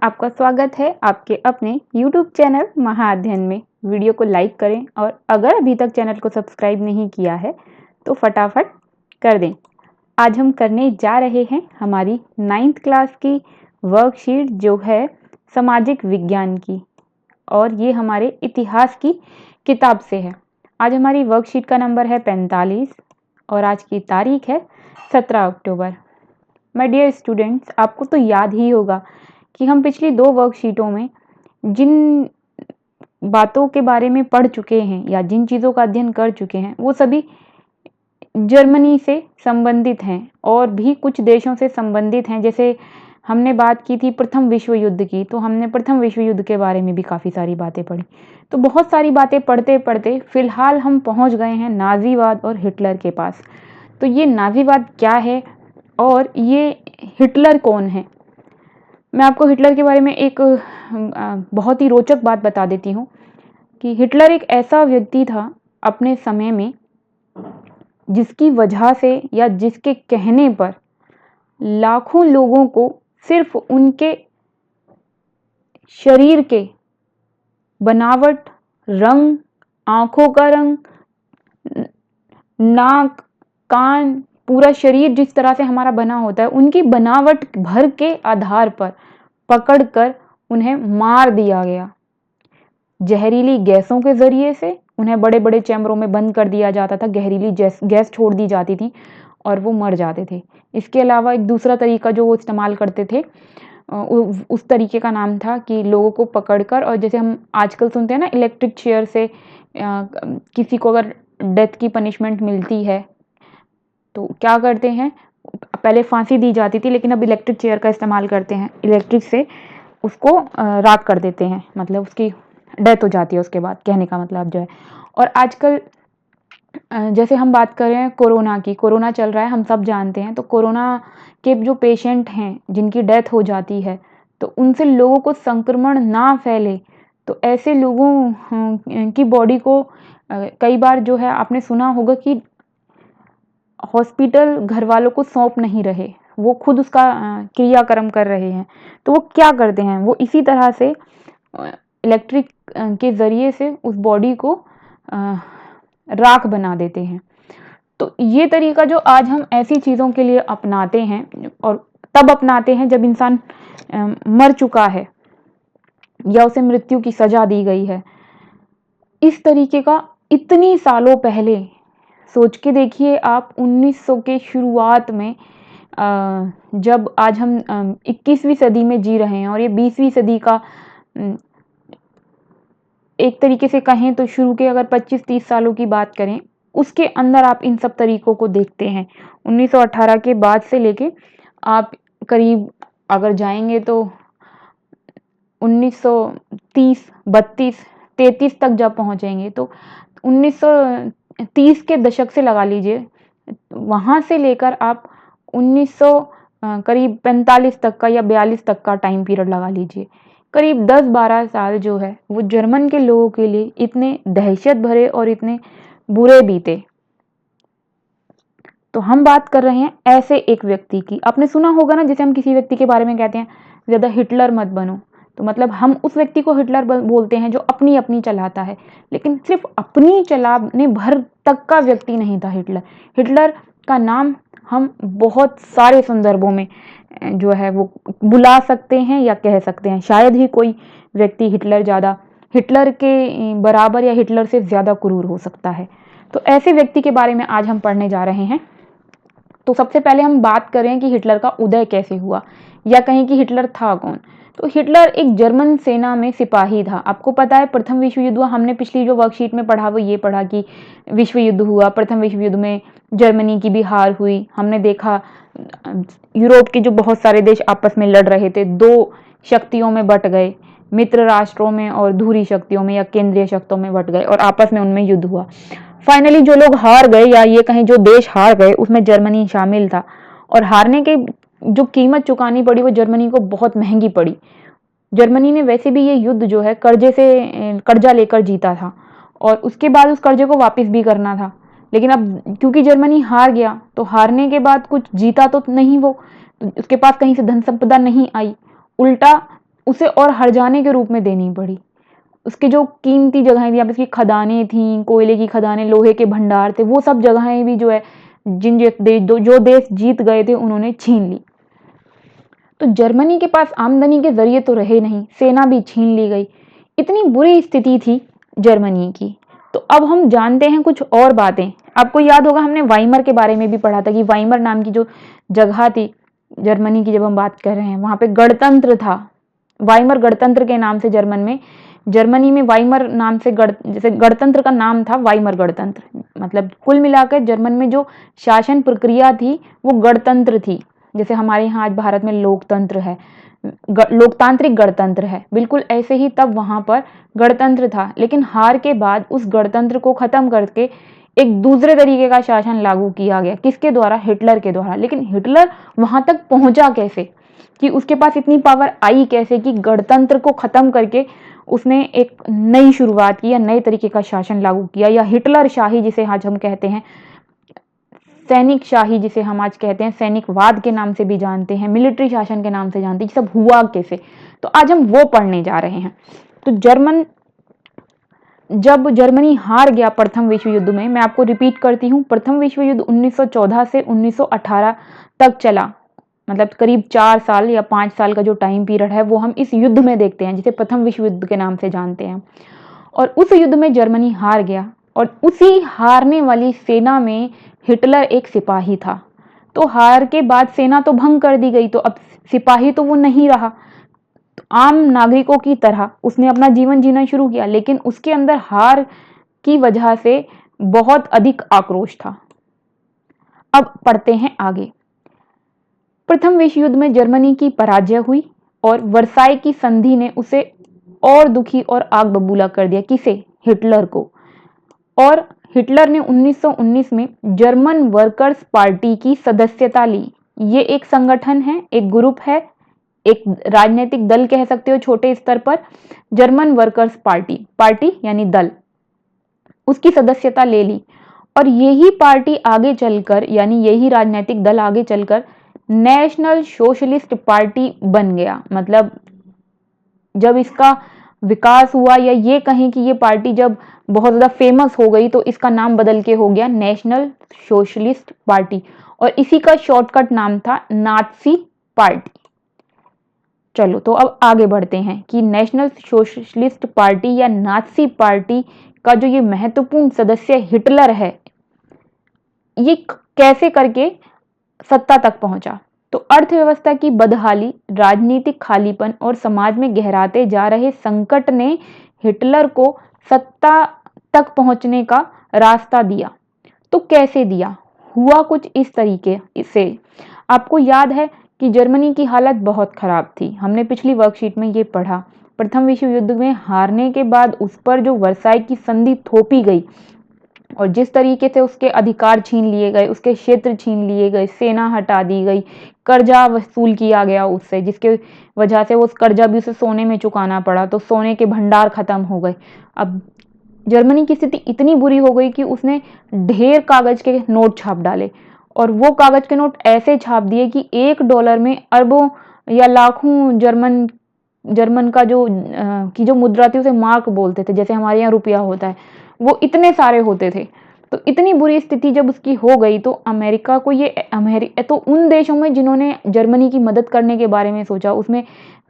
आपका स्वागत है आपके अपने YouTube चैनल महाअध्ययन में। वीडियो को लाइक करें और अगर अभी तक चैनल को सब्सक्राइब नहीं किया है तो फटाफट कर दें। आज हम करने जा रहे हैं हमारी 9th क्लास की वर्कशीट जो है सामाजिक विज्ञान की, और ये हमारे इतिहास की किताब से है। आज हमारी वर्कशीट का नंबर है 45 और आज की तारीख है 17 अक्टूबर। माय डियर स्टूडेंट्स, आपको तो याद ही होगा कि हम पिछली 2 वर्कशीटों में जिन बातों के बारे में पढ़ चुके हैं या जिन चीज़ों का अध्ययन कर चुके हैं वो सभी जर्मनी से संबंधित हैं और भी कुछ देशों से संबंधित हैं। जैसे हमने बात की थी प्रथम विश्व युद्ध की, तो हमने प्रथम विश्व युद्ध के बारे में भी काफ़ी सारी बातें पढ़ी। तो बहुत सारी बातें पढ़ते पढ़ते फिलहाल हम पहुंच गए हैं नाज़ीवाद और हिटलर के पास। तो ये नाज़ीवाद क्या है और ये हिटलर कौन है? मैं आपको हिटलर के बारे में एक बहुत ही रोचक बात बता देती हूँ कि हिटलर एक ऐसा व्यक्ति था अपने समय में जिसकी वजह से या जिसके कहने पर लाखों लोगों को सिर्फ उनके शरीर के बनावट, रंग, आँखों का रंग, नाक, कान, पूरा शरीर जिस तरह से हमारा बना होता है, उनकी बनावट भर के आधार पर पकड़कर उन्हें मार दिया गया। जहरीली गैसों के ज़रिए से उन्हें बड़े बड़े चैम्बरों में बंद कर दिया जाता था, जहरीली गैस छोड़ दी जाती थी और वो मर जाते थे। इसके अलावा एक दूसरा तरीका जो वो इस्तेमाल करते थे, उस तरीके का नाम था कि लोगों को पकड़कर, और जैसे हम आजकल सुनते हैं ना इलेक्ट्रिक चेयर से किसी को अगर डेथ की पनिशमेंट मिलती है तो क्या करते हैं, पहले फांसी दी जाती थी लेकिन अब इलेक्ट्रिक चेयर का इस्तेमाल करते हैं, इलेक्ट्रिक से उसको राख कर देते हैं, मतलब उसकी डेथ हो जाती है उसके बाद, कहने का मतलब जो है। और आजकल जैसे हम बात कर रहे हैं कोरोना की, कोरोना चल रहा है, हम सब जानते हैं। तो कोरोना के जो पेशेंट हैं जिनकी डेथ हो जाती है तो उनसे लोगों को संक्रमण ना फैले, तो ऐसे लोगों की बॉडी को कई बार जो है आपने सुना होगा कि हॉस्पिटल घर वालों को सौंप नहीं रहे, वो खुद उसका क्रियाक्रम कर रहे हैं। तो वो क्या करते हैं, वो इसी तरह से इलेक्ट्रिक के ज़रिए से उस बॉडी को राख बना देते हैं। तो ये तरीका जो आज हम ऐसी चीज़ों के लिए अपनाते हैं, और तब अपनाते हैं जब इंसान मर चुका है या उसे मृत्यु की सज़ा दी गई है। इस तरीके का इतनी सालों पहले, सोच के देखिए आप, 1900 के शुरुआत में जब आज हम 21वीं सदी में जी रहे हैं और ये 20वीं सदी का एक तरीके से कहें तो शुरू के अगर 25-30 सालों की बात करें, उसके अंदर आप इन सब तरीकों को देखते हैं। 1918 के बाद से लेके आप करीब अगर जाएंगे तो 1930, 32, 33 तक जब पहुंचेंगे तो 1930 के दशक से लगा लीजिए, वहाँ से लेकर आप 1900 करीब 45 तक का या 42 तक का टाइम पीरियड लगा लीजिए। करीब 10-12 साल जो है वो जर्मन के लोगों के लिए इतने दहशत भरे और इतने बुरे बीते। तो हम बात कर रहे हैं ऐसे एक व्यक्ति की। आपने सुना होगा ना, जैसे हम किसी व्यक्ति के बारे में कहते हैं ज़्यादा हिटलर मत बनो, तो मतलब हम उस व्यक्ति को हिटलर बोलते हैं जो अपनी अपनी चलाता है, लेकिन सिर्फ अपनी चलाने भर तक का व्यक्ति नहीं था हिटलर। हिटलर का नाम हम बहुत सारे संदर्भों में जो है वो बुला सकते हैं या कह सकते हैं। शायद ही कोई व्यक्ति हिटलर के बराबर या हिटलर से ज़्यादा क्रूर हो सकता है। तो ऐसे व्यक्ति के बारे में आज हम पढ़ने जा रहे हैं। तो सबसे पहले हम बात करें कि हिटलर का उदय कैसे हुआ, या कहें कि हिटलर था कौन। तो हिटलर एक जर्मन सेना में सिपाही था। आपको पता है प्रथम विश्व युद्ध हुआ, हमने पिछली जो वर्कशीट में पढ़ा वो ये पढ़ा कि विश्व युद्ध हुआ, प्रथम विश्व युद्ध में जर्मनी की भी हार हुई। हमने देखा यूरोप के जो बहुत सारे देश आपस में लड़ रहे थे, 2 शक्तियों में बट गए, मित्र राष्ट्रों में और धुरी शक्तियों में या केंद्रीय शक्तियों में बट गए और आपस में उनमें युद्ध हुआ। फाइनली जो लोग हार गए, या ये कहें जो देश हार गए, उसमें जर्मनी शामिल था, और हारने के जो कीमत चुकानी पड़ी वो जर्मनी को बहुत महंगी पड़ी। जर्मनी ने वैसे भी ये युद्ध जो है कर्जा लेकर जीता था और उसके बाद उस कर्जे को वापस भी करना था, लेकिन अब क्योंकि जर्मनी हार गया तो हारने के बाद कुछ जीता तो नहीं वो, तो उसके पास कहीं से धन संपदा नहीं आई, उल्टा उसे और हर्जाने के रूप में देनी पड़ी। उसके जो कीमती जगहें थी, यहाँ पे उसकी खदानें थीं, कोयले की खदानें, लोहे के भंडार थे, वो सब जगहें भी जो है जो देश जीत गए थे उन्होंने छीन ली। तो जर्मनी के पास आमदनी के जरिए तो रहे नहीं, सेना भी छीन ली गई। इतनी बुरी स्थिति थी जर्मनी की। तो अब हम जानते हैं कुछ और बातें। आपको याद होगा हमने वाइमर के बारे में भी पढ़ा था कि वाइमर नाम की जो जगह थी जर्मनी की, जब हम बात कर रहे हैं, वहां पे गणतंत्र था। वाइमर गणतंत्र के नाम से जर्मनी में वाइमर नाम से जैसे गणतंत्र का नाम था वाइमर गणतंत्र, मतलब कुल मिलाकर जर्मन में जो शासन प्रक्रिया थी वो गणतंत्र थी। जैसे हमारे यहाँ आज भारत में लोकतंत्र है, लोकतांत्रिक गणतंत्र है, बिल्कुल ऐसे ही तब वहां पर गणतंत्र था। लेकिन हार के बाद उस गणतंत्र को खत्म करके एक दूसरे तरीके का शासन लागू किया गया। किसके द्वारा? हिटलर के द्वारा। लेकिन हिटलर वहां तक पहुंचा कैसे, कि उसके पास इतनी पावर आई कैसे कि गणतंत्र को खत्म करके उसने एक नई शुरुआत की या नए तरीके का शासन लागू किया, या हिटलर शाही जिसे आज हम कहते हैं, सैनिक शाही जिसे हम आज कहते हैं, सैनिकवाद के नाम से भी जानते हैं, मिलिट्री शासन के नाम से जानते हैं, सब हुआ कैसे। तो आज हम वो पढ़ने जा रहे हैं। तो जब जर्मनी हार गया प्रथम विश्व युद्ध में, मैं आपको रिपीट करती हूँ, प्रथम विश्व युद्ध 1914 से 1918 तक चला, मतलब करीब 4 साल या 5 साल का जो टाइम पीरियड है वो हम इस युद्ध में देखते हैं, जिसे प्रथम विश्व युद्ध के नाम से जानते हैं। और उस युद्ध में जर्मनी हार गया, और उसी हारने वाली सेना में हिटलर एक सिपाही था। तो हार के बाद सेना तो भंग कर दी गई, तो अब सिपाही तो वो नहीं रहा। तो आम नागरिकों की तरह उसने अपना जीवन जीना शुरू किया, लेकिन उसके अंदर हार की वजह से बहुत अधिक आक्रोश था। अब पढ़ते हैं आगे। प्रथम विश्व युद्ध में जर्मनी की पराजय हुई और वर्साई की संधि ने उसे और दुखी और आग बबूला कर दिया। किसे? हिटलर को। और हिटलर ने 1919 में जर्मन वर्कर्स पार्टी की सदस्यता ली। ये एक संगठन है, एक ग्रुप है, एक राजनीतिक दल कह सकते हो छोटे स्तर पर। जर्मन वर्कर्स पार्टी यानी दल, उसकी सदस्यता ले ली। और यही पार्टी आगे चलकर, यानी यही राजनीतिक दल आगे चलकर नेशनल सोशलिस्ट पार्टी बन गया। मतलब जब इसका विकास हुआ, या ये कहें कि ये पार्टी जब बहुत ज़्यादा फेमस हो गई, तो इसका नाम बदल के हो गया नेशनल सोशलिस्ट पार्टी, और इसी का शॉर्टकट नाम था नाज़ी पार्टी। चलो तो अब आगे बढ़ते हैं कि नेशनल सोशलिस्ट पार्टी या नाज़ी पार्टी का जो ये महत्वपूर्ण सदस्य हिटलर है, ये कैसे करके सत्ता तक पहुंचा। तो अर्थव्यवस्था की बदहाली, राजनीतिक खालीपन और समाज में गहराते जा रहे संकट ने हिटलर को सत्ता तक पहुंचने का रास्ता दिया। तो कैसे दिया? हुआ कुछ इस तरीके से। आपको याद है कि जर्मनी की हालत बहुत खराब थी, हमने पिछली वर्कशीट में ये पढ़ा। प्रथम विश्व युद्ध में हारने के बाद उस पर जो वर्साई की संधि थोपी गई, और जिस तरीके से उसके अधिकार छीन लिए गए, उसके क्षेत्र छीन लिए गए, सेना हटा दी गई, कर्जा वसूल किया गया उससे, जिसके वजह से वो उस कर्जा भी उसे सोने में चुकाना पड़ा, तो सोने के भंडार खत्म हो गए। अब जर्मनी की स्थिति इतनी बुरी हो गई कि उसने ढेर कागज के नोट छाप डाले, और वो कागज के नोट ऐसे छाप दिए कि $1 में अरबों या लाखों जर्मन का जो मुद्रा थी उसे मार्क बोलते थे, जैसे हमारे यहाँ रुपया होता है, वो इतने सारे होते थे। तो इतनी बुरी स्थिति जब उसकी हो गई, तो अमेरिका को तो उन देशों में जिन्होंने जर्मनी की मदद करने के बारे में सोचा, उसमें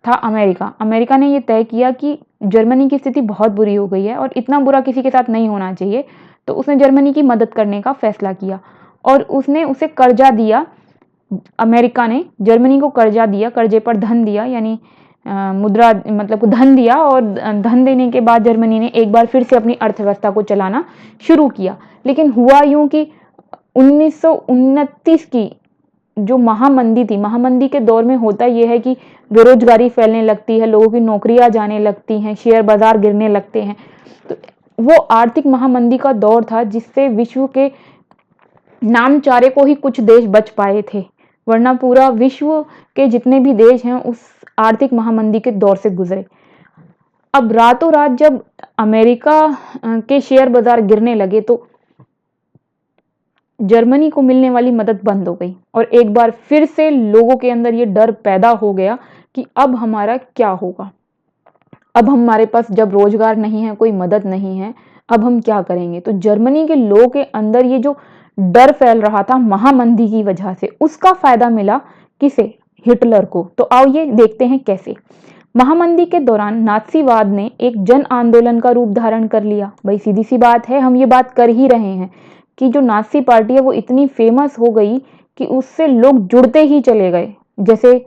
था अमेरिका। अमेरिका ने ये तय किया कि जर्मनी की स्थिति बहुत बुरी हो गई है और इतना बुरा किसी के साथ नहीं होना चाहिए, तो उसने जर्मनी की मदद करने का फैसला किया, और उसने उसे कर्जा दिया। अमेरिका ने जर्मनी को कर्जा दिया, कर्जे पर धन दिया, यानी मुद्रा मतलब धन दिया, और धन देने के बाद जर्मनी ने एक बार फिर से अपनी अर्थव्यवस्था को चलाना शुरू किया। लेकिन हुआ यूं कि 1929 की जो महामंदी थी, महामंदी के दौर में होता यह है कि बेरोजगारी फैलने लगती है, लोगों की नौकरियां जाने लगती हैं, शेयर बाजार गिरने लगते हैं। तो वो आर्थिक महामंदी का दौर था जिससे विश्व के नामचारे को ही कुछ देश बच पाए थे, वरना पूरा विश्व के जितने भी देश हैं उस आर्थिक महामंदी के दौर से गुजरे। अब रातों रात जब अमेरिका के शेयर बाजार गिरने लगे, तो जर्मनी को मिलने वाली मदद बंद हो गई और एक बार फिर से लोगों के अंदर ये डर पैदा हो गया कि अब हमारा क्या होगा, अब हमारे पास जब रोजगार नहीं है, कोई मदद नहीं है, अब हम क्या करेंगे। तो जर्मनी के लोगों के अंदर ये जो डर फैल रहा था महामंदी की वजह से, उसका फायदा मिला किसे? हिटलर को। तो आओ ये देखते हैं कैसे। महामंदी के दौरान नात्सीवाद ने एक जन आंदोलन का रूप धारण कर लिया। भाई सीधी सी बात है, हम ये बात कर ही रहे हैं कि जो नात्सी पार्टी है वो इतनी फेमस हो गई कि उससे लोग जुड़ते ही चले गए। जैसे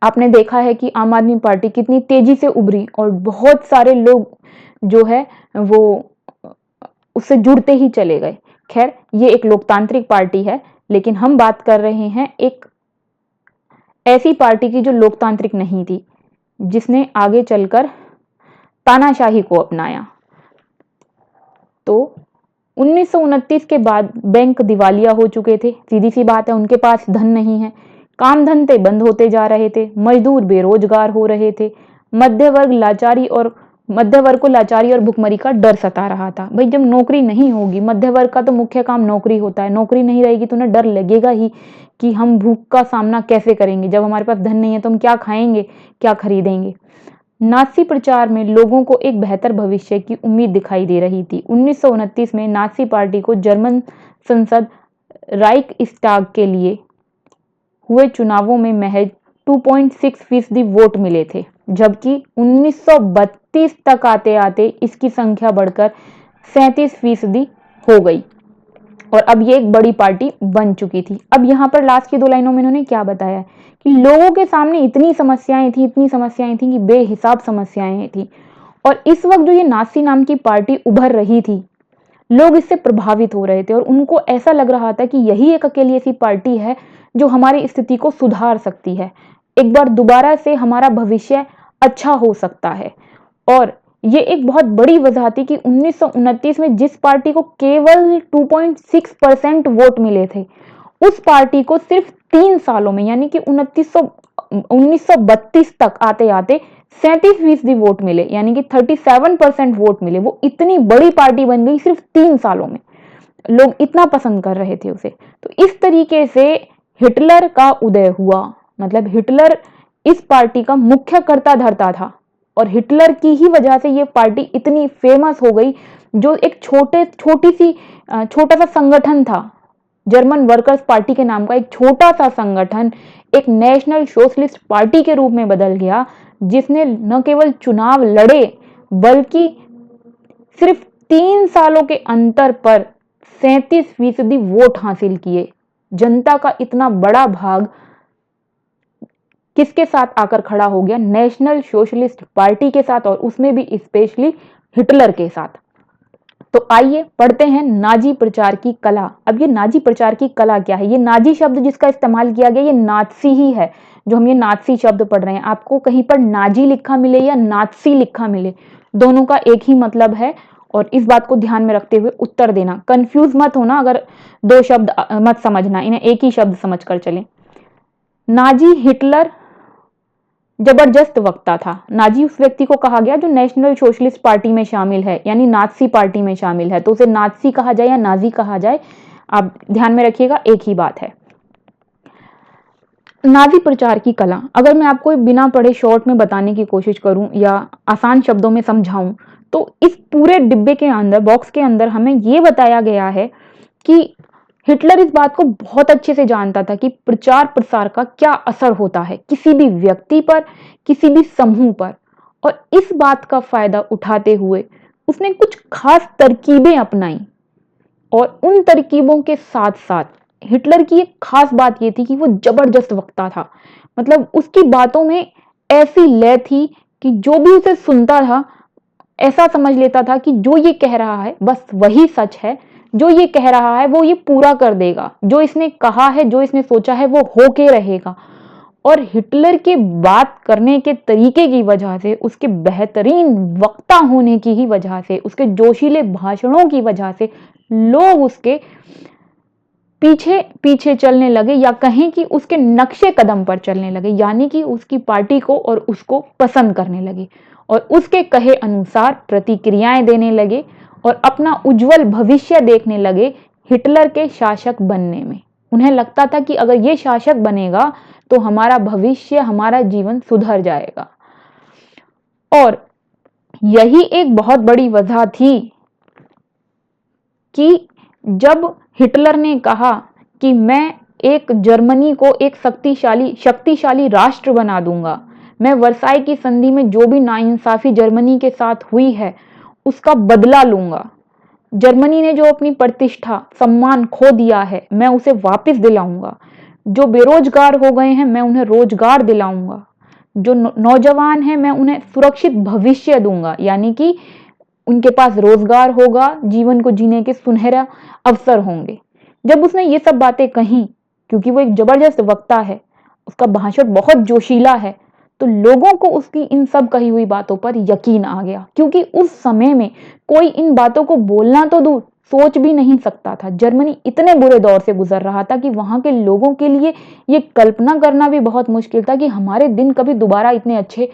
आपने देखा है कि आम आदमी पार्टी कितनी तेजी से उभरी और बहुत सारे लोग जो है वो उससे जुड़ते ही चले गए। खैर, ये एक लोकतांत्रिक पार्टी है, लेकिन हम बात कर रहे हैं एक ऐसी पार्टी की जो लोकतांत्रिक नहीं थी, जिसने आगे चलकर तानाशाही को अपनाया। तो 1929 के बाद बैंक दिवालिया हो चुके थे। सीधी सी बात है, उनके पास धन नहीं है, काम धंधे बंद होते जा रहे थे, मजदूर बेरोजगार हो रहे थे, मध्य वर्ग को लाचारी और भुखमरी का डर सता रहा था। भाई जब नौकरी नहीं होगी, मध्य वर्ग का तो मुख्य काम नौकरी होता है, नौकरी नहीं रहेगी तो उन्हें डर लगेगा ही कि हम भूख का सामना कैसे करेंगे, जब हमारे पास धन नहीं है तो हम क्या खाएंगे, क्या खरीदेंगे। नात्सी प्रचार में लोगों को एक बेहतर भविष्य की उम्मीद दिखाई दे रही थी। 1929 में नात्सी पार्टी को जर्मन संसद राइक्सटाग के लिए हुए चुनावों में महज 2.6% वोट मिले थे, जबकि 1932 तक आते आते इसकी संख्या बढ़कर 37% हो गई और अब ये एक बड़ी पार्टी बन चुकी थी। अब यहाँ पर लास्ट की 2 लाइनों में इन्होंने क्या बताया कि लोगों के सामने इतनी समस्याएं थी कि बेहिसाब समस्याएं थी, और इस वक्त जो ये नात्सी नाम की पार्टी उभर रही थी, लोग इससे प्रभावित हो रहे थे और उनको ऐसा लग रहा था कि यही एक अकेली ऐसी पार्टी है जो हमारी स्थिति को सुधार सकती है, एक बार दोबारा से हमारा भविष्य अच्छा हो सकता है। और ये एक बहुत बड़ी वजह थी कि 1929 में जिस पार्टी को केवल 2.6% वोट मिले थे, उस पार्टी को सिर्फ 3 सालों में यानी कि 1932 तक आते आते 37% वोट मिले, यानी कि 37% वोट मिले। वो इतनी बड़ी पार्टी बन गई सिर्फ 3 सालों में, लोग इतना पसंद कर रहे थे उसे। तो इस तरीके से हिटलर का उदय हुआ, मतलब हिटलर इस पार्टी का मुख्य कर्ता धर्ता था और हिटलर की ही वजह से ये पार्टी इतनी फेमस हो गई, जो एक छोटा सा संगठन था, जर्मन वर्कर्स पार्टी के नाम का एक छोटा सा संगठन एक नेशनल सोशलिस्ट पार्टी के रूप में बदल गया, जिसने न केवल चुनाव लड़े बल्कि सिर्फ 3 सालों के अंतर पर 37% वोट हासिल किए। जनता का इतना बड़ा भाग किसके साथ आकर खड़ा हो गया? नेशनल सोशलिस्ट पार्टी के साथ, और उसमें भी स्पेशली हिटलर के साथ। तो आइए पढ़ते हैं नाजी प्रचार की कला। अब ये नाजी प्रचार की कला क्या है? ये नाजी शब्द जिसका इस्तेमाल किया गया ये नात्सी ही है, जो हम ये नात्सी शब्द पढ़ रहे हैं। आपको कहीं पर नाजी लिखा मिले या नात्सी लिखा मिले, दोनों का एक ही मतलब है, और इस बात को ध्यान में रखते हुए उत्तर देना। कंफ्यूज मत होना, अगर 2 शब्द मत समझना, इन्हें एक ही शब्द समझकर चलें। नाजी हिटलर जबरदस्त वक्ता था। नाजी उस व्यक्ति को कहा गया जो नेशनल सोशलिस्ट पार्टी में शामिल है, यानी नात्सी पार्टी में शामिल है, तो उसे नात्सी कहा जाए या नाजी कहा जाए, आप ध्यान में रखिएगा, एक ही बात है। नाजी प्रचार की कला, अगर मैं आपको बिना पढ़े शॉर्ट में बताने की कोशिश करूं या आसान शब्दों में समझाऊं, तो इस पूरे डिब्बे के अंदर, बॉक्स के अंदर हमें यह बताया गया है कि हिटलर इस बात को बहुत अच्छे से जानता था कि प्रचार प्रसार का क्या असर होता है किसी भी व्यक्ति पर, किसी भी समूह पर, और इस बात का फायदा उठाते हुए उसने कुछ खास तरकीबें अपनाई। और उन तरकीबों के साथ साथ हिटलर की एक खास बात यह थी कि वो जबरदस्त वक्ता था, मतलब उसकी बातों में ऐसी लय थी कि जो भी उसे सुनता था ऐसा समझ लेता था कि जो ये कह रहा है बस वही सच है, जो ये कह रहा है वो ये पूरा कर देगा, जो इसने कहा है, जो इसने सोचा है वो होके रहेगा। और हिटलर के बात करने के तरीके की वजह से, उसके बेहतरीन वक्ता होने की ही वजह से, उसके जोशीले भाषणों की वजह से लोग उसके पीछे पीछे चलने लगे, या कहें कि उसके नक्शे कदम पर चलने लगे, यानी कि उसकी पार्टी को और उसको पसंद करने लगे और उसके कहे अनुसार प्रतिक्रियाएं देने लगे और अपना उज्जवल भविष्य देखने लगे हिटलर के शासक बनने में। उन्हें लगता था कि अगर ये शासक बनेगा तो हमारा भविष्य, हमारा जीवन सुधर जाएगा। और यही एक बहुत बड़ी वजह थी कि जब हिटलर ने कहा कि मैं एक जर्मनी को एक शक्तिशाली राष्ट्र बना दूंगा, मैं वर्साई की संधि में जो भी नाइंसाफी जर्मनी के साथ हुई है उसका बदला लूंगा, जर्मनी ने जो अपनी प्रतिष्ठा सम्मान खो दिया है मैं उसे वापस दिलाऊंगा, जो बेरोजगार हो गए हैं मैं उन्हें रोजगार दिलाऊंगा, जो नौजवान हैं मैं उन्हें सुरक्षित भविष्य दूंगा, यानी कि उनके पास रोजगार होगा, जीवन को जीने के सुनहरा अवसर होंगे। जब उसने ये सब बातें कही, क्योंकि वो एक जबरदस्त वक्ता है, उसका भाषण बहुत जोशीला है, तो लोगों को उसकी इन सब कही हुई बातों पर यकीन आ गया, क्योंकि उस समय में कोई इन बातों को बोलना तो दूर, सोच भी नहीं सकता था। जर्मनी इतने बुरे दौर से गुजर रहा था कि वहां के लोगों के लिए ये कल्पना करना भी बहुत मुश्किल था कि हमारे दिन कभी दोबारा इतने अच्छे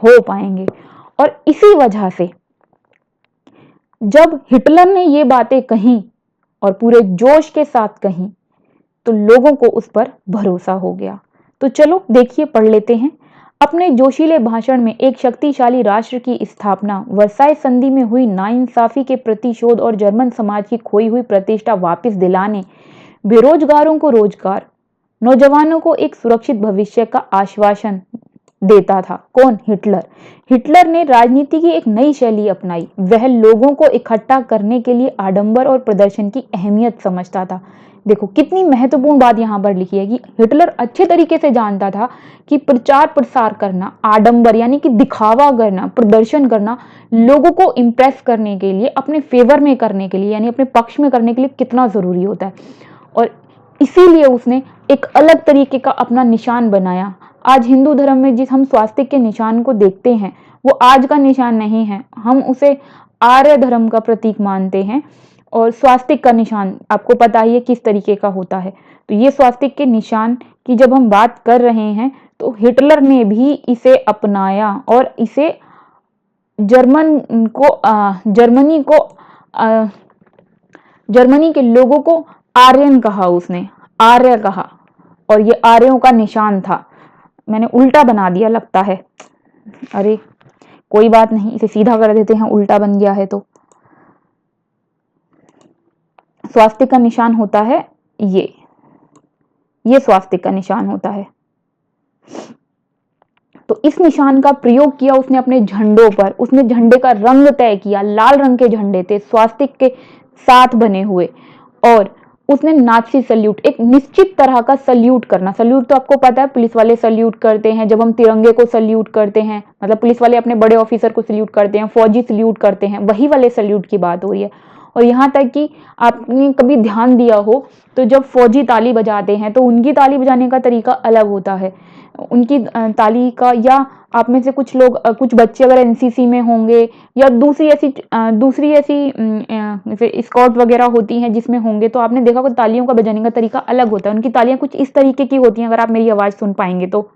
हो पाएंगे। और इसी वजह से जब हिटलर ने ये बातें कही और पूरे जोश के साथ कही तो लोगों को उस पर भरोसा हो गया। तो चलो देखिए, पढ़ लेते हैं। अपने जोशीले भाषण में एक शक्तिशाली राष्ट्र की स्थापना, वर्साई संधि में हुई नाइंसाफी के प्रतिशोध और जर्मन समाज की खोई हुई प्रतिष्ठा वापस दिलाने, बेरोजगारों को रोजगार, नौजवानों को एक सुरक्षित भविष्य का आश्वासन देता था। कौन? हिटलर। हिटलर ने राजनीति की एक नई शैली अपनाई। वह लोगों को इकट्ठा करने के लिए आडंबर और प्रदर्शन की अहमियत समझता था। देखो कितनी महत्वपूर्ण बात यहाँ पर लिखी है कि हिटलर अच्छे तरीके से जानता था कि प्रचार प्रसार करना, आडंबर यानी कि दिखावा करना, प्रदर्शन करना, लोगों को इम्प्रेस करने के लिए, अपने फेवर में करने के लिए, यानी अपने पक्ष में करने के लिए कितना जरूरी होता है। और इसीलिए उसने एक अलग तरीके का अपना निशान बनाया। आज हिंदू धर्म में जिस हम स्वास्तिक के निशान को देखते हैं वो आज का निशान नहीं है, हम उसे आर्य धर्म का प्रतीक मानते हैं। और स्वास्तिक का निशान आपको पता ही है किस तरीके का होता है। तो ये स्वास्तिक के निशान की जब हम बात कर रहे हैं तो हिटलर ने भी इसे अपनाया और इसे जर्मनी के लोगों को आर्यन कहा, उसने आर्य कहा, और ये आर्यों का निशान था। मैंने उल्टा बना दिया लगता है, अरे कोई बात नहीं, इसे सीधा कर देते हैं, उल्टा बन गया है तो। स्वास्तिक का निशान होता है ये स्वास्तिक का निशान होता है। तो इस निशान का प्रयोग किया उसने अपने झंडों पर। उसने झंडे का रंग तय किया, लाल रंग के झंडे थे स्वास्तिक के साथ बने हुए। और उसने नाची सल्यूट, एक निश्चित तरह का सल्यूट करना, सल्यूट तो आपको पता है पुलिस वाले सल्यूट करते हैं, जब हम तिरंगे को सल्यूट करते हैं, मतलब पुलिस वाले अपने बड़े ऑफिसर को सल्यूट करते हैं, फौजी सल्यूट करते हैं, वही वाले सल्यूट की बात हो रही है। और यहाँ तक कि आपने कभी ध्यान दिया हो तो जब फौजी ताली बजाते हैं तो उनकी ताली बजाने का तरीका अलग होता है। उनकी ताली का, या आप में से कुछ लोग, कुछ बच्चे अगर एनसीसी में होंगे या दूसरी ऐसी जैसे स्काउट वगैरह होती हैं जिसमें होंगे, तो आपने देखा होगा तालियों का बजाने का तरीका अलग होता है। उनकी तालियां कुछ इस तरीके की होती हैं, अगर आप मेरी आवाज सुन पाएंगे तो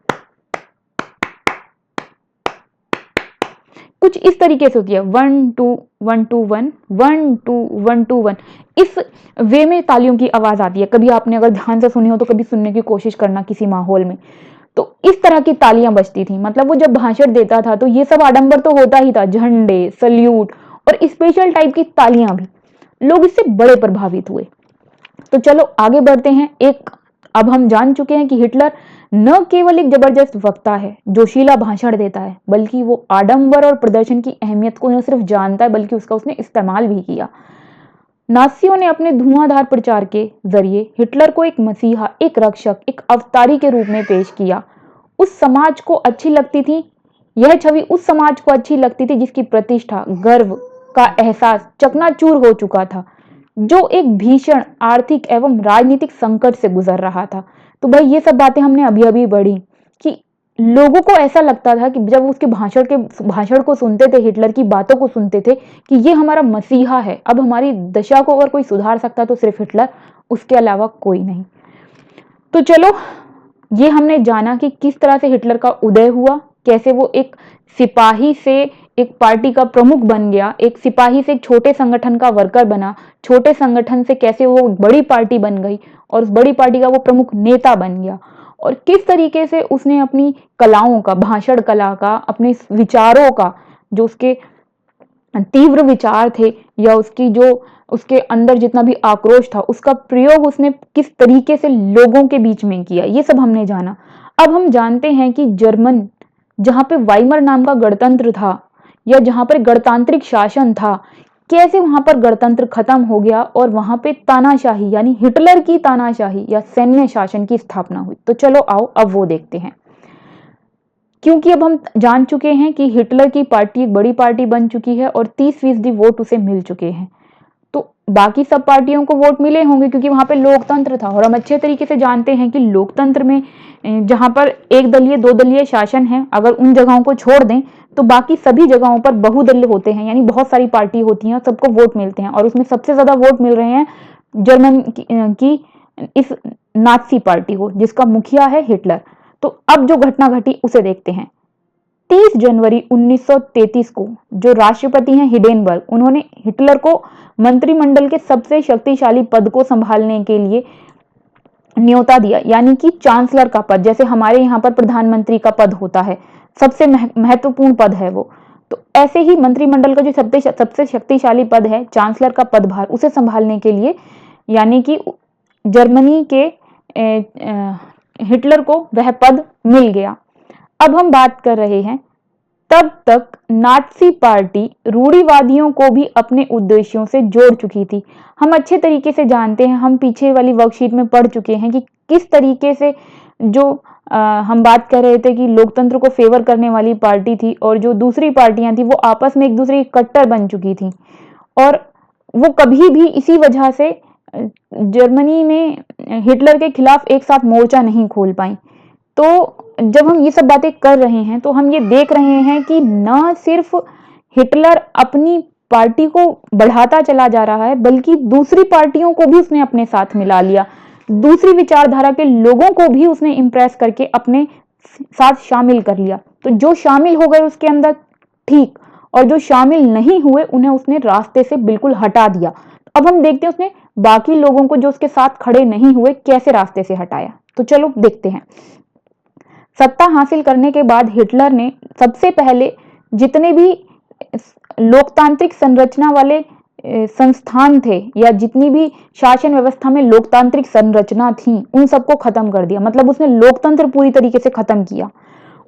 कुछ इस तरीके से होती है, 1 2 1 2 1 1 2 1 2 1, इस वे में तालियों की आवाज आती है। कभी आपने अगर ध्यान से सुनी हो तो कभी सुनने की कोशिश करना किसी माहौल में, तो इस तरह की तालियां बजती थी। मतलब वो जब भाषण देता था तो ये सब आडंबर तो होता ही था, झंडे, सल्यूट और स्पेशल टाइप की तालियां भी। लोग इससे बड़े प्रभावित हुए। तो चलो आगे बढ़ते हैं। अब हम जान चुके हैं कि हिटलर न केवल एक जबरदस्त वक्ता है, जोशीला भाषण देता है, बल्कि वो आडंबर और प्रदर्शन की अहमियत को न सिर्फ जानता है बल्कि उसका उसने इस्तेमाल भी किया। नासियों ने अपने धुआंधार प्रचार के जरिए हिटलर को एक मसीहा, एक रक्षक, एक अवतारी के रूप में पेश किया। उस समाज को अच्छी लगती थी, यह छवि उस समाज को अच्छी लगती थी जिसकी प्रतिष्ठा, गर्व का एहसास चकनाचूर हो चुका था, जो एक भीषण आर्थिक एवं राजनीतिक संकट से गुजर रहा था। तो भाई ये सब बातें हमने अभी अभी पढ़ी कि लोगों को ऐसा लगता था कि जब उसके भाषण को सुनते थे, हिटलर की बातों को सुनते थे कि ये हमारा मसीहा है, अब हमारी दशा को अगर कोई सुधार सकता तो सिर्फ हिटलर, उसके अलावा कोई नहीं। तो चलो ये हमने जाना कि किस तरह से हिटलर का उदय हुआ, कैसे वो एक सिपाही से एक पार्टी का प्रमुख बन गया, एक सिपाही से एक छोटे संगठन का वर्कर बना, छोटे संगठन से कैसे वो बड़ी पार्टी बन गई और उस बड़ी पार्टी का वो प्रमुख नेता बन गया, और किस तरीके से उसने अपनी कलाओं का, भाषण कला का, अपने विचारों का, जो उसके तीव्र विचार थे या उसकी जो उसके अंदर जितना भी आक्रोश था, उसका प्रयोग उसने किस तरीके से लोगों के बीच में किया, ये सब हमने जाना। अब हम जानते हैं कि जर्मन, जहाँ पे वाइमर नाम का गणतंत्र था या जहाँ पर गणतांत्रिक शासन था, कैसे वहां पर गणतंत्र खत्म हो गया और वहां पे तानाशाही यानी हिटलर की तानाशाही या सैन्य शासन की स्थापना हुई। तो चलो आओ अब वो देखते हैं, क्योंकि अब हम जान चुके हैं कि हिटलर की पार्टी एक बड़ी पार्टी बन चुकी है और 30% वोट उसे मिल चुके हैं। तो बाकी सब पार्टियों को वोट मिले होंगे क्योंकि वहां पे लोकतंत्र था, और हम अच्छे तरीके से जानते हैं कि लोकतंत्र में जहां पर एक दलीय दो दलीय शासन है, अगर उन जगहों को छोड़ दें तो बाकी सभी जगहों पर बहुदलीय होते हैं, यानी बहुत सारी पार्टी होती हैं, सबको वोट मिलते हैं, और उसमें सबसे ज्यादा वोट मिल रहे हैं जर्मन की इस नाजी पार्टी को, जिसका मुखिया है हिटलर। तो अब जो घटना घटी उसे देखते हैं। 30 जनवरी 1933 को जो राष्ट्रपति हैं हिडेनबर्ग, उन्होंने हिटलर को मंत्रिमंडल के सबसे शक्तिशाली पद को संभालने के लिए न्योता दिया, यानी कि चांसलर का पद, जैसे हमारे यहाँ पर प्रधानमंत्री का पद होता है, सबसे महत्वपूर्ण पद है वो। तो ऐसे ही मंत्रिमंडल का जो सबसे शक्तिशाली पद है, चांसलर का पदभार, उसे संभालने के लिए, यानी कि जर्मनी के हिटलर को वह पद मिल गया। अब हम बात कर रहे हैं, तब तक नाज़ी पार्टी रूढ़िवादियों को भी अपने उद्देश्यों से जोड़ चुकी थी। हम अच्छे तरीके से जानते हैं, हम पीछे वाली वर्कशीट में पढ़ चुके हैं कि किस तरीके से जो हम बात कर रहे थे कि लोकतंत्र को फेवर करने वाली पार्टी थी और जो दूसरी पार्टियां थी वो आपस में एक दूसरे की कट्टर बन चुकी थी, और वो कभी भी इसी वजह से जर्मनी में हिटलर के खिलाफ एक साथ मोर्चा नहीं खोल पाई। तो जब हम ये सब बातें कर रहे हैं तो हम ये देख रहे हैं कि न सिर्फ हिटलर अपनी पार्टी को बढ़ाता चला जा रहा है, बल्कि दूसरी पार्टियों को भी उसने अपने साथ मिला लिया, दूसरी विचारधारा के लोगों को भी उसने इम्प्रेस करके अपने साथ शामिल कर लिया। तो जो शामिल हो गए उसके अंदर ठीक, और जो शामिल नहीं हुए उन्हें उसने रास्ते से बिल्कुल हटा दिया। अब हम देखते हैं उसने बाकी लोगों को जो उसके साथ खड़े नहीं हुए कैसे रास्ते से हटाया। तो चलो देखते हैं। सत्ता हासिल करने के बाद हिटलर ने सबसे पहले जितने भी लोकतांत्रिक संरचना वाले संस्थान थे या जितनी भी शासन व्यवस्था में लोकतांत्रिक संरचना थी उन सबको खत्म कर दिया, मतलब उसने लोकतंत्र पूरी तरीके से खत्म किया।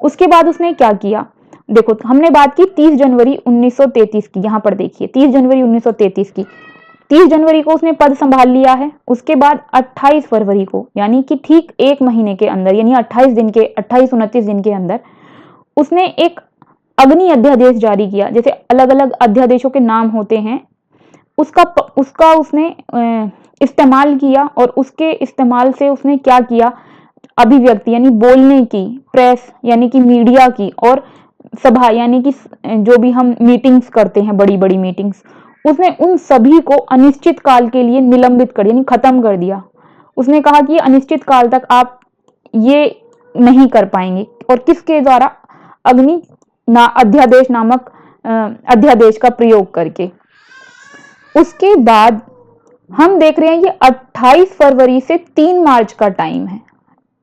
उसके बाद उसने क्या किया, देखो हमने बात की 30 जनवरी 1933 की, यहां पर देखिए 30 जनवरी 1933 की, 30 जनवरी को उसने पद संभाल लिया है। उसके बाद 28 फरवरी को, यानी कि ठीक एक महीने के अंदर, यानी 28-29 दिन के अंदर उसने एक अग्नि अध्यादेश जारी किया। जैसे अलग अलग अध्यादेशों के नाम होते हैं, उसका उसने इस्तेमाल किया, और उसके इस्तेमाल से उसने क्या किया, अभिव्यक्ति यानी बोलने की, प्रेस यानी कि मीडिया की, और सभा यानी कि जो भी हम मीटिंग्स करते हैं, बड़ी बड़ी मीटिंग्स, उसने उन सभी को अनिश्चित काल के लिए निलंबित कर यानी खत्म कर दिया। उसने कहा कि अनिश्चित काल तक आप ये नहीं कर पाएंगे, और किसके द्वारा, अग्नि अध्यादेश नामक अध्यादेश का प्रयोग करके। उसके बाद हम देख रहे हैं ये 28 फरवरी से 3 मार्च का टाइम है।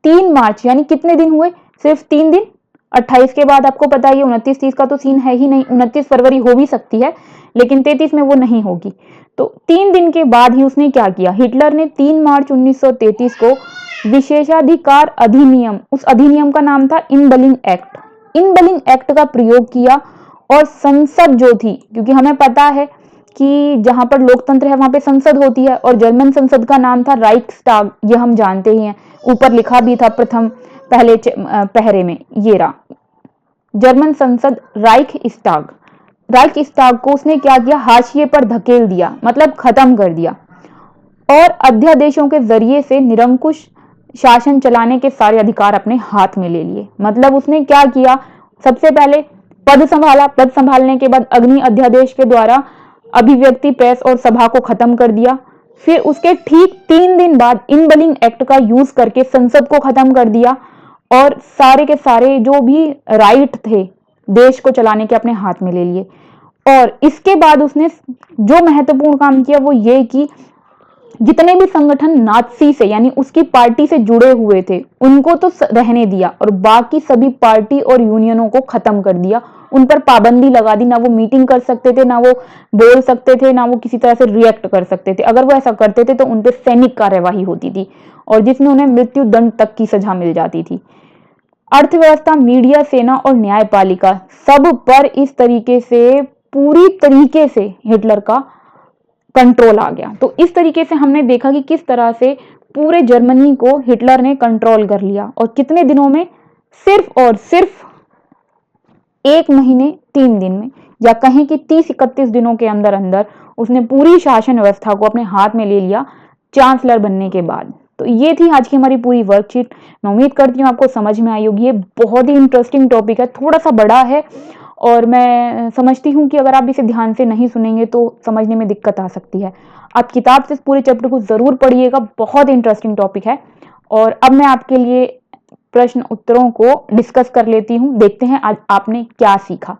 3 मार्च यानी कितने दिन हुए, सिर्फ 3 दिन। 28 के बाद आपको पता है 29-30 का तो सीन है ही नहीं, 29 फरवरी हो भी सकती है लेकिन 33 में वो नहीं होगी। तो 3 दिन के बाद ही उसने क्या किया, हिटलर ने 3 मार्च 1933 को विशेषाधिकार अधिनियम, उस अधिनियम का नाम था इनबलिंग एक्ट, इनबलिंग एक्ट का प्रयोग किया, और संसद जो थी, क्योंकि हमें पता है कि जहां पर लोकतंत्र है वहां पे संसद होती है, और जर्मन संसद का नाम था राइक्सटाग, ये हम जानते ही हैं, ऊपर लिखा भी था प्रथम पहले पहरे में, ये रहा जर्मन संसद राइक्सटाग। राइक्सटाग को उसने क्या किया, हाशिए पर धकेल दिया, मतलब खत्म कर दिया, और अध्यादेशों के जरिए से निरंकुश शासन चलाने के सारे अधिकार अपने हाथ में ले लिए। मतलब उसने क्या किया, सबसे पहले पद संभाला, पद संभालने के बाद अग्नि अध्यादेश के द्वारा अभिव्यक्ति, प्रेस और सभा को खत्म कर दिया। फिर उसके ठीक 3 दिन बाद इनबलिंग एक्ट का यूज करके संसद को खत्म कर दिया, और सारे के सारे जो भी राइट थे देश को चलाने के अपने हाथ में ले लिए। और इसके बाद उसने जो महत्वपूर्ण काम किया वो ये कि जितने भी संगठन नाज़ी से यानी उसकी पार्टी से जुड़े हुए थे उनको तो रहने दिया और बाकी सभी पार्टी और यूनियनों को खत्म कर दिया, उन पर पाबंदी लगा दी। ना वो मीटिंग कर सकते थे, ना वो बोल सकते थे, ना वो किसी तरह से रिएक्ट कर सकते थे। अगर वो ऐसा करते थे तो उन पर सैनिक कार्यवाही होती थी और जिसमें उन्हें मृत्यु दंड तक की सजा मिल जाती थी। अर्थव्यवस्था, मीडिया, सेना और न्यायपालिका सब पर इस तरीके से पूरी तरीके से हिटलर का कंट्रोल आ गया। तो इस तरीके से हमने देखा कि किस तरह से पूरे जर्मनी को हिटलर ने कंट्रोल कर लिया और कितने दिनों में, सिर्फ और सिर्फ 1 महीने 3 दिन में, या कहें कि 30-31 दिनों के अंदर अंदर उसने पूरी शासन व्यवस्था को अपने हाथ में ले लिया चांसलर बनने के बाद। तो ये थी आज की हमारी पूरी वर्कशीट। मैं उम्मीद करती हूँ आपको समझ में आई होगी। ये बहुत ही इंटरेस्टिंग टॉपिक है, थोड़ा सा बड़ा है और मैं समझती हूँ कि अगर आप इसे ध्यान से नहीं सुनेंगे तो समझने में दिक्कत आ सकती है। आप किताब से इस पूरे चैप्टर को ज़रूर पढ़िएगा, बहुत इंटरेस्टिंग टॉपिक है। और अब मैं आपके लिए प्रश्न उत्तरों को डिस्कस कर लेती हूँ। देखते हैं आज आपने क्या सीखा।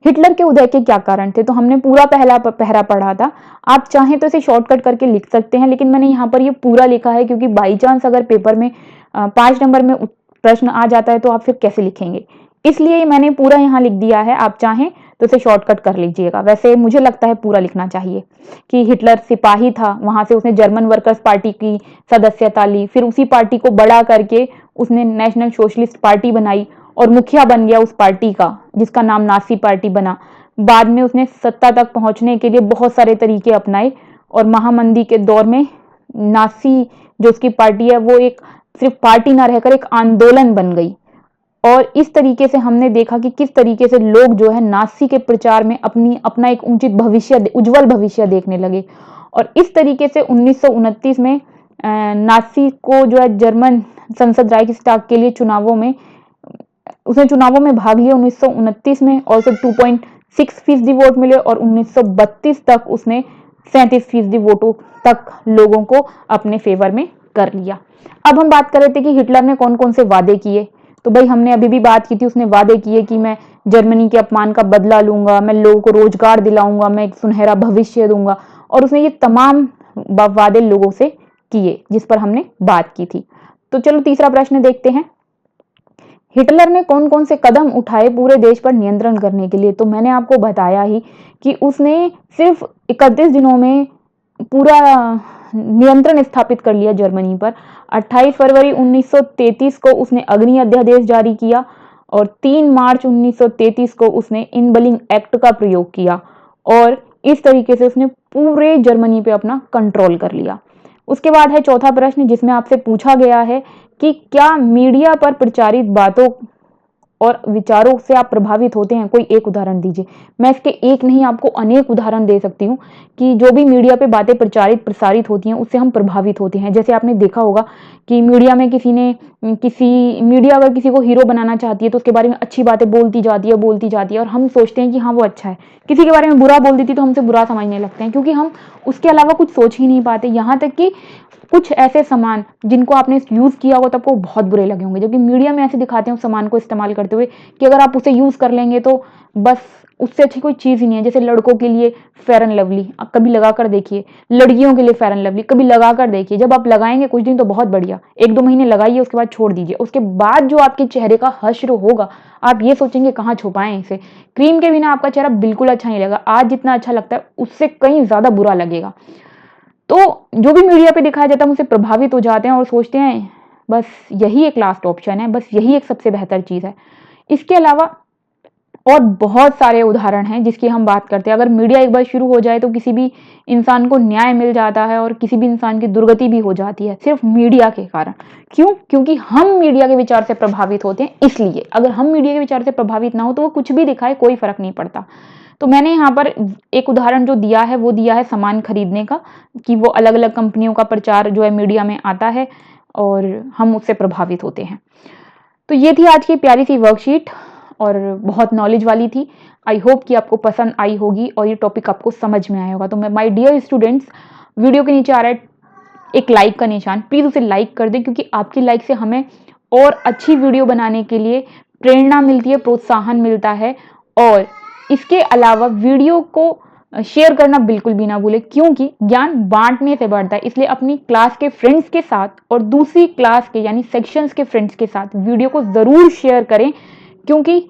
हिटलर के उदय के क्या कारण थे, तो हमने पूरा पहला पहरा पढ़ा था। आप चाहें तो इसे शॉर्टकट करके लिख सकते हैं, लेकिन मैंने यहाँ पर ये पूरा लिखा है क्योंकि बाई चांस अगर पेपर में 5 नंबर में प्रश्न आ जाता है तो आप फिर कैसे लिखेंगे, इसलिए मैंने पूरा यहाँ लिख दिया है। आप चाहें तो इसे शॉर्टकट कर लीजिएगा। वैसे मुझे लगता है पूरा लिखना चाहिए कि हिटलर सिपाही था, वहां से उसने जर्मन वर्कर्स पार्टी की सदस्यता ली, फिर उसी पार्टी को बड़ा करके उसने नेशनल सोशलिस्ट पार्टी बनाई और मुखिया बन गया उस पार्टी का, जिसका नाम नाज़ी पार्टी बना। बाद में उसने सत्ता तक पहुंचने के लिए बहुत सारे तरीके अपनाए और महामंदी के दौर में नाज़ी जो उसकी पार्टी है वो एक सिर्फ पार्टी ना रहकर एक आंदोलन बन गई। और इस तरीके से हमने देखा कि किस तरीके से लोग जो है नाज़ी के प्रचार में अपना एक उज्जवल भविष्य देखने लगे। और इस तरीके से 1929 में नाज़ी को जो है जर्मन संसद राइक्सटाग के लिए उसने चुनावों में भाग लिया 1929 में और उसे 2.6% वोट मिले और 1932 तक उसने 37% वोटों तक लोगों को अपने फेवर में कर लिया। अब हम बात कर रहे थे कि हिटलर ने कौन कौन से वादे किए। तो भाई हमने अभी भी बात की थी, उसने वादे किए कि मैं जर्मनी के अपमान का बदला लूंगा, मैं लोगों को रोजगार दिलाऊंगा, मैं एक सुनहरा भविष्य दूंगा। और उसने ये तमाम वादे लोगों से किए जिस पर हमने बात की थी। तो चलो तीसरा प्रश्न देखते हैं। हिटलर ने कौन कौन से कदम उठाए पूरे देश पर नियंत्रण करने के लिए। तो मैंने आपको बताया ही कि उसने सिर्फ 31 दिनों में पूरा नियंत्रण स्थापित कर लिया जर्मनी पर। 28 फरवरी 1933 को उसने अग्नि अध्यादेश जारी किया और 3 मार्च 1933 को उसने इनबलिंग एक्ट का प्रयोग किया और इस तरीके से उसने पूरे जर्मनी पे अपना कंट्रोल कर लिया। उसके बाद है चौथा प्रश्न जिसमें आपसे पूछा गया है कि क्या मीडिया पर प्रचारित बातों और विचारों से आप प्रभावित होते हैं, कोई एक उदाहरण दीजिए। मैं इसके एक नहीं आपको अनेक उदाहरण दे सकती हूँ कि जो भी मीडिया पे बातें प्रसारित होती हैं उससे हम प्रभावित होते हैं। जैसे आपने देखा होगा कि मीडिया में मीडिया अगर किसी को हीरो बनाना चाहती है तो उसके बारे में अच्छी बातें बोलती जाती है और हम सोचते हैं कि हाँ वो अच्छा है। किसी के बारे में बुरा बोल देती तो हमसे बुरा समझने लगते हैं क्योंकि हम उसके अलावा कुछ सोच ही नहीं पाते। यहाँ तक कि कुछ ऐसे सामान जिनको आपने यूज किया होगा तो आपको बहुत बुरे लगे होंगे, जबकि मीडिया में ऐसे दिखाते हैं उस सामान को इस्तेमाल करते हुए कि अगर आप उसे यूज कर लेंगे तो बस उससे अच्छी कोई चीज ही नहीं है। जैसे लड़कों के लिए फेयर एंड लवली, आप कभी लगा कर देखिए, लड़कियों के लिए फेयर एंड लवली कभी लगा कर देखिए। जब आप लगाएंगे कुछ दिन तो बहुत बढ़िया, 1-2 महीने लगाइए, उसके बाद छोड़ दीजिए। उसके बाद जो आपके चेहरे का हश्र होगा आप ये सोचेंगे कहाँ छुपाएं इसे। क्रीम के बिना आपका चेहरा बिल्कुल अच्छा नहीं लगेगा, आज जितना अच्छा लगता है उससे कहीं ज्यादा बुरा लगेगा। तो जो भी मीडिया पे दिखाया जाता है उनसे प्रभावित हो जाते हैं और सोचते हैं बस यही एक लास्ट ऑप्शन है, बस यही एक सबसे बेहतर चीज है। इसके अलावा और बहुत सारे उदाहरण हैं जिसकी हम बात करते हैं। अगर मीडिया एक बार शुरू हो जाए तो किसी भी इंसान को न्याय मिल जाता है और किसी भी इंसान की दुर्गति भी हो जाती है सिर्फ मीडिया के कारण। क्यों? क्योंकि हम मीडिया के विचार से प्रभावित होते हैं। इसलिए अगर हम मीडिया के विचार से प्रभावित ना हो तो वो कुछ भी दिखाए कोई फर्क नहीं पड़ता। तो मैंने यहाँ पर एक उदाहरण जो दिया है वो दिया है सामान खरीदने का, कि वो अलग अलग कंपनियों का प्रचार जो है मीडिया में आता है और हम उससे प्रभावित होते हैं। तो ये थी आज की प्यारी सी वर्कशीट और बहुत नॉलेज वाली थी। आई होप कि आपको पसंद आई होगी और ये टॉपिक आपको समझ में आया होगा। तो मैं माय डियर स्टूडेंट्स, वीडियो के नीचे आ रहा है एक लाइक का निशान, प्लीज़ उसे लाइक कर दें क्योंकि आपकी लाइक से हमें और अच्छी वीडियो बनाने के लिए प्रेरणा मिलती है, प्रोत्साहन मिलता है। और इसके अलावा वीडियो को शेयर करना बिल्कुल भी ना भूलें, क्योंकि ज्ञान बांटने से बढ़ता है। इसलिए अपनी क्लास के फ्रेंड्स के साथ और दूसरी क्लास के यानी सेक्शंस के फ्रेंड्स के साथ वीडियो को ज़रूर शेयर करें, क्योंकि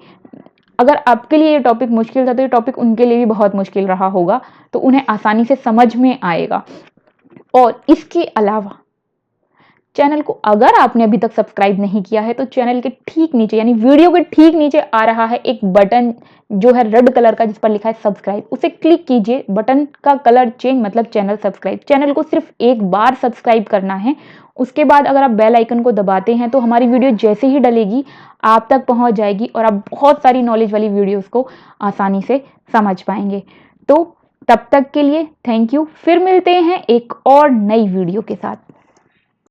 अगर आपके लिए ये टॉपिक मुश्किल था तो ये टॉपिक उनके लिए भी बहुत मुश्किल रहा होगा, तो उन्हें आसानी से समझ में आएगा। और इसके अलावा चैनल को अगर आपने अभी तक सब्सक्राइब नहीं किया है तो चैनल के ठीक नीचे यानी वीडियो के ठीक नीचे आ रहा है एक बटन जो है रेड कलर का, जिस पर लिखा है सब्सक्राइब। उसे क्लिक कीजिए, बटन का कलर चेंज मतलब चैनल सब्सक्राइब। चैनल को सिर्फ एक बार सब्सक्राइब करना है, उसके बाद अगर आप बेल आइकन को दबाते हैं तो हमारी वीडियो जैसे ही डलेगी आप तक पहुंच जाएगी और आप बहुत सारी नॉलेज वाली वीडियोस को आसानी से समझ पाएंगे। तो तब तक के लिए थैंक यू। फिर मिलते हैं एक और नई वीडियो के साथ।